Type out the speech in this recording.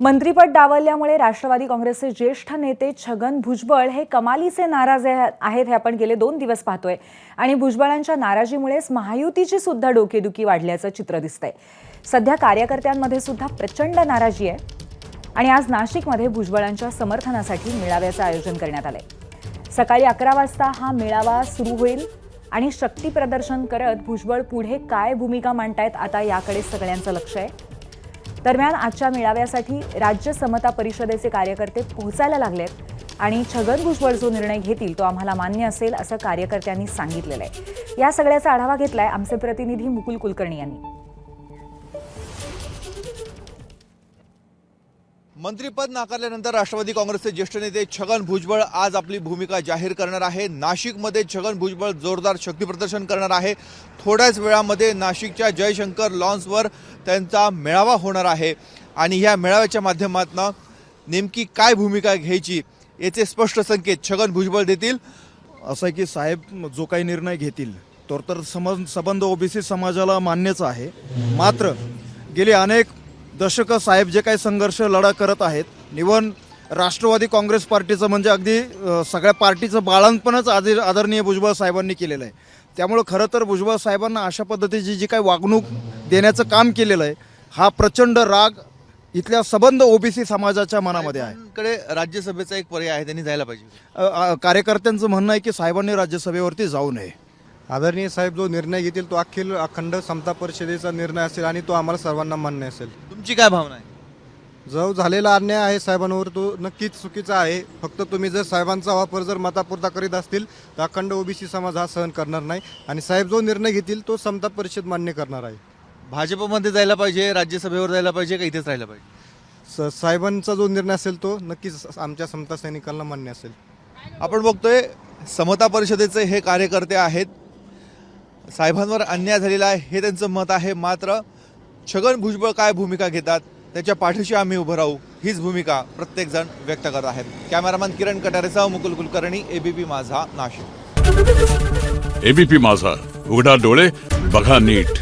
मंत्रिपद डावलल्यामुळे राष्ट्रवादी काँग्रेसचे ज्येष्ठ नेते छगन भुजबळ हे कमालीचे नाराज आहेत हे आपण गेले 2 दिवस पाहतोय आणि भुजबळांच्या नाराजीमुळेच महायुतीची सुद्धा डोकेदुखी वाढल्याचं चित्र दिसतंय। सध्या कार्यकर्त्यांमध्ये सुद्धा प्रचंड नाराजी आहे आणि आज नाशिकमध्ये भुजबळांच्या समर्थनासाठी मेळाव्याचं आयोजन करण्यात आलंय। सकाळी 11 वाजता हा मेळावा सुरू होईल आणि शक्ती प्रदर्शन करत भुजबळ पुढे काय भूमिका मांडतायत आता याकडे सगळ्यांचं लक्ष आहे। दरम्यान आजच्या मेळाव्यासाठी राज्य समता परिषदेचे कार्यकर्ते पोहोचायला लागलेत आणि छगन भुजबळ जो निर्णय घेतील तो आम्हाला मान्य असेल असं कार्यकर्त्यांनी सांगितलेलं आहे। या सगळ्याचा आढावा घेतलाय आमचे प्रतिनिधी मुकुल कुलकर्णी यांनी। मंत्रिपद नाकारल्यानंतर राष्ट्रवादी काँग्रेसचे ज्येष्ठ नेते छगन भुजबळ आज आपली भूमिका जाहीर करणार आहे। नाशिकमध्ये छगन भुजबळ जोरदार शक्ती प्रदर्शन करणार आहे। थोड्याच वेळामध्ये नाशिकच्या जयशंकर लॉन्सवर त्यांचा मेळावा होणार आहे आणि या मेळाव्याच्या माध्यमातून नेमकी काय भूमिका घ्यायची याचे स्पष्ट संकेत छगन भुजबळ देतील। असं आहे की साहेब जो काही निर्णय घेतील तर संबंध ओबीसी समाजाला मान्यच आहे। मात्र गेली अनेक दशकं साहेब जे काही संघर्ष लढा करत आहेत, निवन राष्ट्रवादी काँग्रेस पार्टीचं म्हणजे अगदी सगळ्या पार्टीचं बाळंतपणच आदरणीय भुजबळ साहेबांनी केलेलं आहे। त्यामुळे खरं तर भुजबळ साहेबांना अशा पद्धतीची जी काही वागणूक देण्याचं काम केलेलं आहे, हा प्रचंड राग इथल्या संबंध ओबीसी समाजाच्या मनामध्ये आहे। कडे राज्यसभेचा एक पर्याय आहे, त्यांनी जायला पाहिजे। कार्यकर्त्यांचं म्हणणं आहे की साहेबांनी राज्यसभेवरती जाऊ नये। आदरणीय साहेब जो निर्णय घेतील तो अखंड समता परिषदेचा निर्णय असेल आणि तो आम्हाला सर्वांना मान्य असेल। तुमची काय भावना आहे? जो झालेला अन्याय आहे साहेबांवर तो नक्कीच चुकीचा आहे। फक्त तुम्ही जर साहेबांचा वापर जर मतापुरता करीत असतील तर अखंड ओबीसी समाज हा सहन करणार नाही आणि साहेब जो निर्णय घेतील तो समता परिषद मान्य करणार आहे। भाजपमध्ये जायला पाहिजे, राज्यसभेवर जायला पाहिजे का इथेच राहायला पाहिजे? साहेबांचा जो निर्णय असेल तो नक्कीच आमच्या समता सैनिकांना मान्य असेल। आपण बघतोय समता परिषदेचे हे कार्यकर्ते आहेत, साहेबांवर अन्याय झालेला आहे हे त्यांचं मत आहे। मात्र छगन भुजबळ काय भूमिका घेतात त्याच्या पाठीशी आम्ही उभं राहू हीच भूमिका प्रत्येकजण व्यक्त करत आहेत। कॅमेरामॅन किरण कटारेसह मुकुल कुलकर्णी, एबीपी माझा, नाशिक। एबीपी माझा, उघडा डोळे बघा नीट।